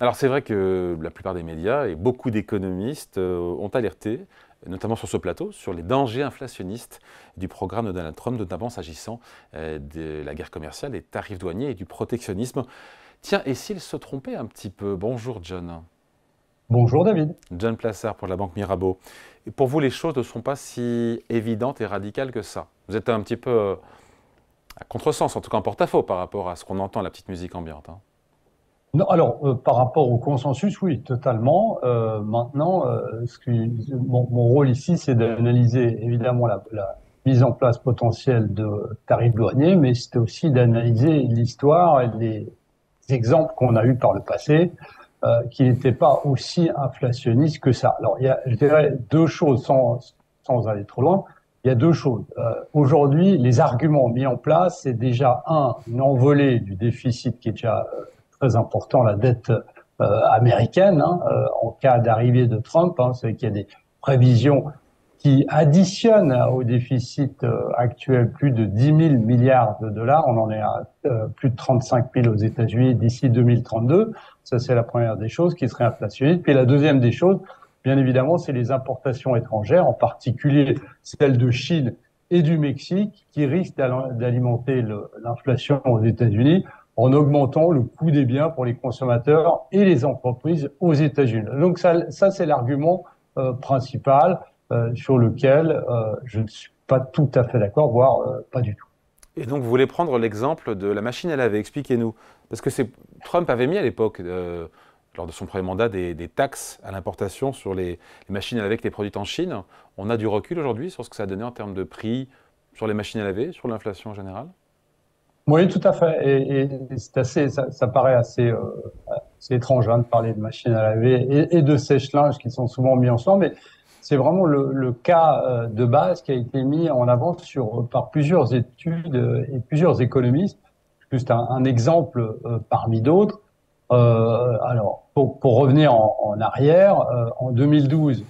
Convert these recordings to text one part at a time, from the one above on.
Alors c'est vrai que la plupart des médias et beaucoup d'économistes ont alerté, notamment sur ce plateau, sur les dangers inflationnistes du programme de Donald Trump, notamment s'agissant de la guerre commerciale, des tarifs douaniers et du protectionnisme. Tiens, et s'il se trompait un petit peu? Bonjour John. Bonjour David. John Plassard pour la Banque Mirabeau. Et pour vous, les choses ne sont pas si évidentes et radicales que ça. Vous êtes un petit peu à contresens, en tout cas en porte-à-faux par rapport à ce qu'on entend, la petite musique ambiante, hein. Non, alors, par rapport au consensus, oui, totalement. Maintenant, mon rôle ici, c'est d'analyser évidemment la mise en place potentielle de tarifs douaniers, mais c'est aussi d'analyser l'histoire et les exemples qu'on a eus par le passé, qui n'étaient pas aussi inflationnistes que ça. Alors, il y a, je dirais, deux choses sans aller trop loin. Il y a deux choses. Aujourd'hui, les arguments mis en place, c'est déjà une envolée du déficit qui est déjà très important, la dette américaine, hein, en cas d'arrivée de Trump. Hein, c'est qu'il y a des prévisions qui additionnent au déficit actuel plus de 10 000 milliards de dollars. On en est à plus de 35 000 aux États-Unis d'ici 2032. Ça, c'est la première des choses qui serait inflationniste. Puis la deuxième des choses, bien évidemment, c'est les importations étrangères, en particulier celles de Chine et du Mexique, qui risquent d'alimenter l'inflation aux États-Unis en augmentant le coût des biens pour les consommateurs et les entreprises aux États-Unis. Donc ça c'est l'argument principal sur lequel je ne suis pas tout à fait d'accord, voire pas du tout. Et donc, vous voulez prendre l'exemple de la machine à laver. Expliquez-nous. Parce que Trump avait mis à l'époque, lors de son premier mandat, des taxes à l'importation sur les machines à laver qui étaient produites en Chine. On a du recul aujourd'hui sur ce que ça a donné en termes de prix sur les machines à laver, sur l'inflation en général? Oui, tout à fait. Et c'est assez, ça paraît assez étrange hein, de parler de machines à laver et de sèche-linge qui sont souvent mis ensemble. Mais c'est vraiment le cas de base qui a été mis en avant par plusieurs études et plusieurs économistes. Juste un exemple parmi d'autres. Alors, pour revenir en arrière, en 2012,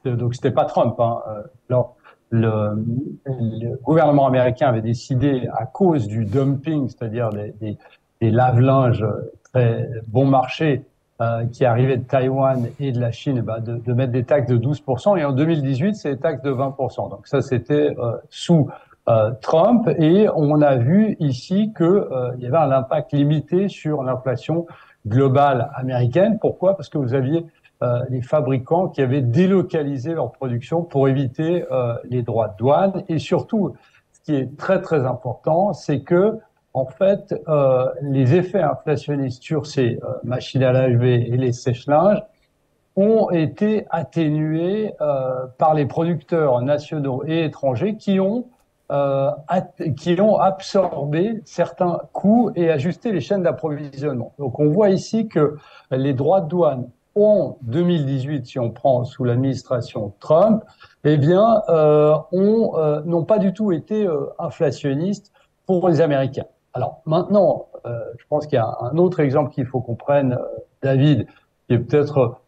donc c'était pas Trump, hein, alors, le gouvernement américain avait décidé, à cause du dumping, c'est-à-dire des lave-linges très bon marché qui arrivaient de Taïwan et de la Chine, de mettre des taxes de 12%. Et en 2018, c'est des taxes de 20%. Donc ça, c'était sous Trump. Et on a vu ici qu'il y avait un impact limité sur l'inflation globale américaine. Pourquoi? Parce que vous aviez les fabricants qui avaient délocalisé leur production pour éviter les droits de douane. Et surtout, ce qui est très très important, c'est que en fait, les effets inflationnistes sur ces machines à laver et les sèche-linges ont été atténués par les producteurs nationaux et étrangers qui ont absorbé certains coûts et ajusté les chaînes d'approvisionnement. Donc on voit ici que les droits de douane en 2018, si on prend sous l'administration Trump, eh bien, n'ont pas du tout été inflationnistes pour les Américains. Alors maintenant, je pense qu'il y a un autre exemple qu'il faut qu'on prenne, David, qui est peut-être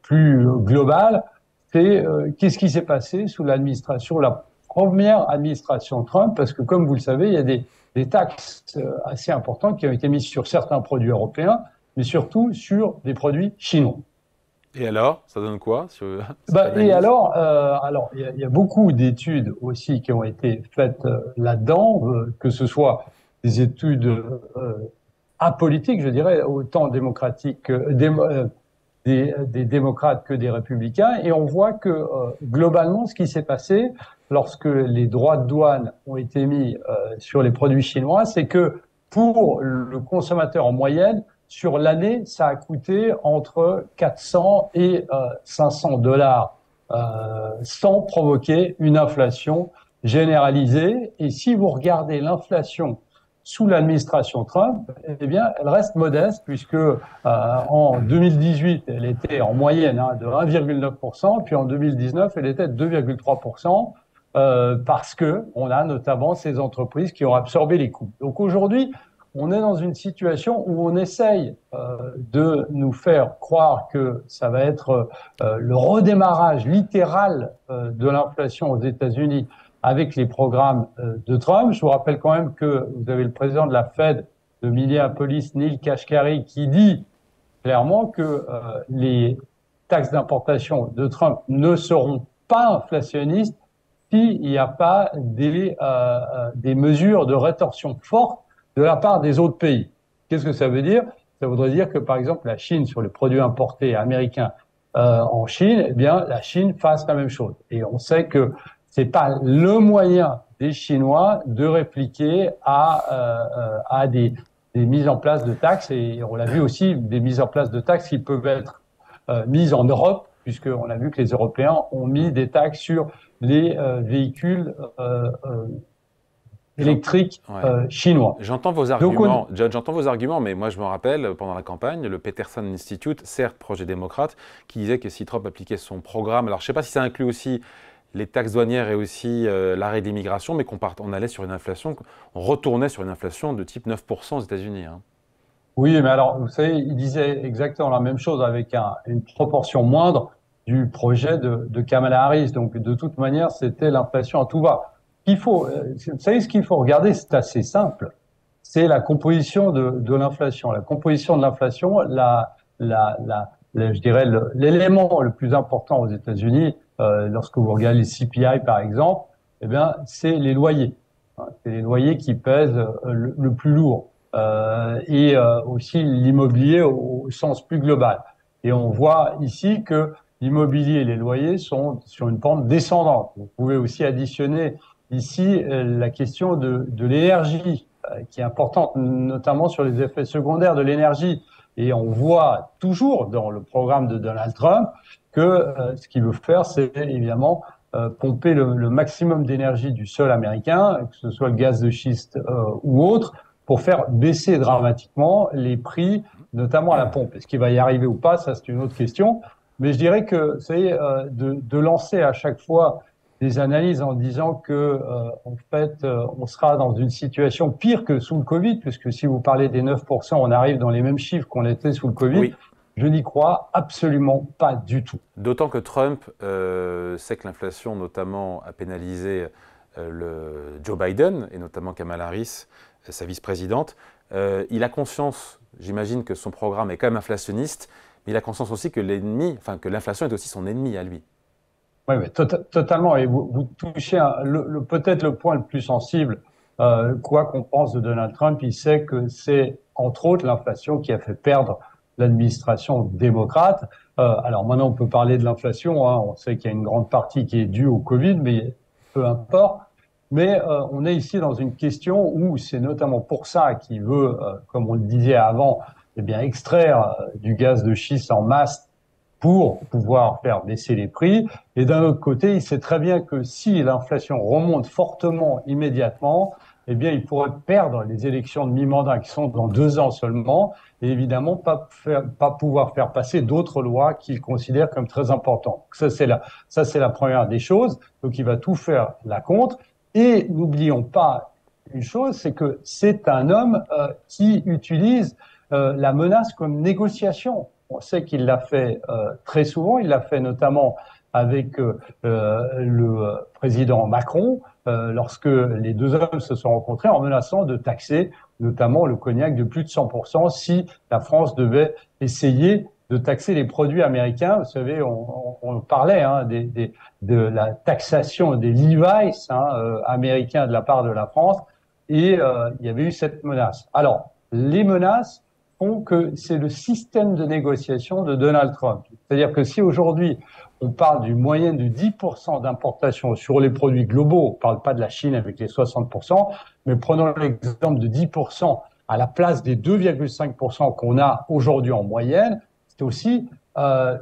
plus global, c'est qu'est-ce qui s'est passé sous l'administration, la première administration Trump, parce que comme vous le savez, il y a des taxes assez importantes qui ont été mises sur certains produits européens, mais surtout sur des produits chinois. Et alors, ça donne quoi sur cette Et analyse? alors, il y a beaucoup d'études aussi qui ont été faites là-dedans, que ce soit des études apolitiques, je dirais, autant démocratiques que des démocrates que des républicains. Et on voit que globalement, ce qui s'est passé lorsque les droits de douane ont été mis sur les produits chinois, c'est que pour le consommateur en moyenne, sur l'année, ça a coûté entre 400 et 500 dollars sans provoquer une inflation généralisée. Et si vous regardez l'inflation sous l'administration Trump, eh bien, elle reste modeste puisque en 2018, elle était en moyenne de 1,9%, puis en 2019, elle était de 2,3%, parce que on a notamment ces entreprises qui ont absorbé les coûts. Donc aujourd'hui, on est dans une situation où on essaye de nous faire croire que ça va être le redémarrage littéral de l'inflation aux États-Unis avec les programmes de Trump. Je vous rappelle quand même que vous avez le président de la Fed de Minneapolis, Neil Kashkari, qui dit clairement que les taxes d'importation de Trump ne seront pas inflationnistes s'il n'y a pas des mesures de rétorsion fortes de la part des autres pays. Qu'est-ce que ça veut dire? Ça voudrait dire que, par exemple, la Chine, sur les produits importés américains en Chine, eh bien, la Chine fasse la même chose. Et on sait que c'est pas le moyen des Chinois de répliquer à des mises en place de taxes. Et on l'a vu aussi, des mises en place de taxes qui peuvent être mises en Europe, puisqu'on a vu que les Européens ont mis des taxes sur les véhicules électriques chinois. J'entends vos arguments, mais moi je me rappelle, pendant la campagne, le Peterson Institute, certes projet démocrate, qui disait que si Trump appliquait son programme, alors je ne sais pas si ça inclut aussi les taxes douanières et aussi l'arrêt de l'immigration, mais on allait sur une inflation, on retournait sur une inflation de type 9% aux États-Unis. Hein. Oui, mais alors, vous savez, il disait exactement la même chose avec une proportion moindre du projet de Kamala Harris. Donc, de toute manière, c'était l'inflation à tout va. Vous savez, ce qu'il faut regarder, c'est assez simple. C'est la composition de l'inflation. La composition de l'inflation, je dirais, l'élément le plus important aux États-Unis, lorsque vous regardez les CPI, par exemple, eh bien, c'est les loyers. C'est les loyers qui pèsent le plus lourd. Et aussi l'immobilier au sens plus global. Et on voit ici que l'immobilier et les loyers sont sur une pente descendante. Vous pouvez aussi additionner ici la question de l'énergie, qui est importante, notamment sur les effets secondaires de l'énergie. Et on voit toujours dans le programme de Donald Trump que ce qu'il veut faire, c'est évidemment pomper le maximum d'énergie du sol américain, que ce soit le gaz de schiste ou autre, pour faire baisser dramatiquement les prix, notamment à la pompe. Est-ce qu'il va y arriver ou pas? Ça, c'est une autre question. Mais je dirais que, vous savez, de lancer à chaque fois des analyses en disant que, en fait, on sera dans une situation pire que sous le Covid, puisque si vous parlez des 9%, on arrive dans les mêmes chiffres qu'on était sous le Covid. Oui. Je n'y crois absolument pas du tout. D'autant que Trump sait que l'inflation, notamment, a pénalisé Joe Biden et notamment Kamala Harris, sa vice-présidente. Il a conscience, j'imagine, que son programme est quand même inflationniste, mais il a conscience aussi que que l'inflation est aussi son ennemi à lui. Oui, mais totalement. Et vous touchez peut-être le point le plus sensible. Quoi qu'on pense de Donald Trump, il sait que c'est entre autres l'inflation qui a fait perdre l'administration démocrate. Alors maintenant, on peut parler de l'inflation. Hein. On sait qu'il y a une grande partie qui est due au Covid, mais peu importe. Mais on est ici dans une question où c'est notamment pour ça qu'il veut, comme on le disait avant, eh bien extraire du gaz de schiste en masse pour pouvoir faire baisser les prix. Et d'un autre côté, il sait très bien que si l'inflation remonte fortement immédiatement, eh bien il pourrait perdre les élections de mi-mandat qui sont dans 2 ans seulement, et évidemment pas pouvoir faire passer d'autres lois qu'il considère comme très importantes. Ça c'est la première des choses. Donc il va tout faire là contre. Et n'oublions pas une chose, c'est que c'est un homme qui utilise la menace comme négociation. On sait qu'il l'a fait très souvent, il l'a fait notamment avec le président Macron, lorsque les deux hommes se sont rencontrés, en menaçant de taxer notamment le cognac de plus de 100% si la France devait essayer de taxer les produits américains. Vous savez, on parlait de la taxation des Levi's américains de la part de la France, et il y avait eu cette menace. Alors, les menaces font que c'est le système de négociation de Donald Trump. C'est-à-dire que si aujourd'hui on parle d'une moyenne de 10% d'importation sur les produits globaux, on ne parle pas de la Chine avec les 60%, mais prenons l'exemple de 10% à la place des 2,5% qu'on a aujourd'hui en moyenne, c'est aussi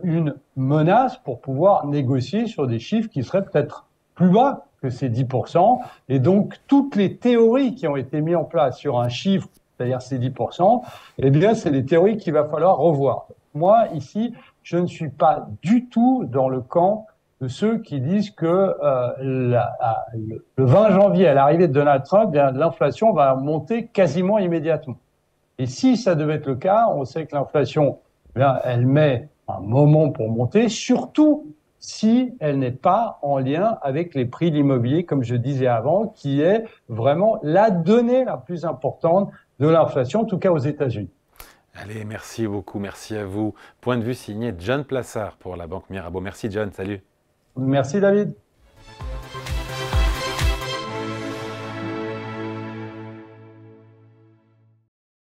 une menace pour pouvoir négocier sur des chiffres qui seraient peut-être plus bas que ces 10%. Et donc, toutes les théories qui ont été mises en place sur un chiffre, c'est-à-dire ces 10%, eh bien, c'est des théories qu'il va falloir revoir. Moi, ici, je ne suis pas du tout dans le camp de ceux qui disent que le 20 janvier, à l'arrivée de Donald Trump, bien, l'inflation va monter quasiment immédiatement. Et si ça devait être le cas, on sait que l'inflation, bien, elle met un moment pour monter, surtout si elle n'est pas en lien avec les prix de l'immobilier, comme je disais avant, qui est vraiment la donnée la plus importante de l'inflation, en tout cas aux États-Unis. Allez, merci beaucoup, merci à vous. Point de vue signé John Plassard pour la Banque Mirabeau. Merci John, salut. Merci David.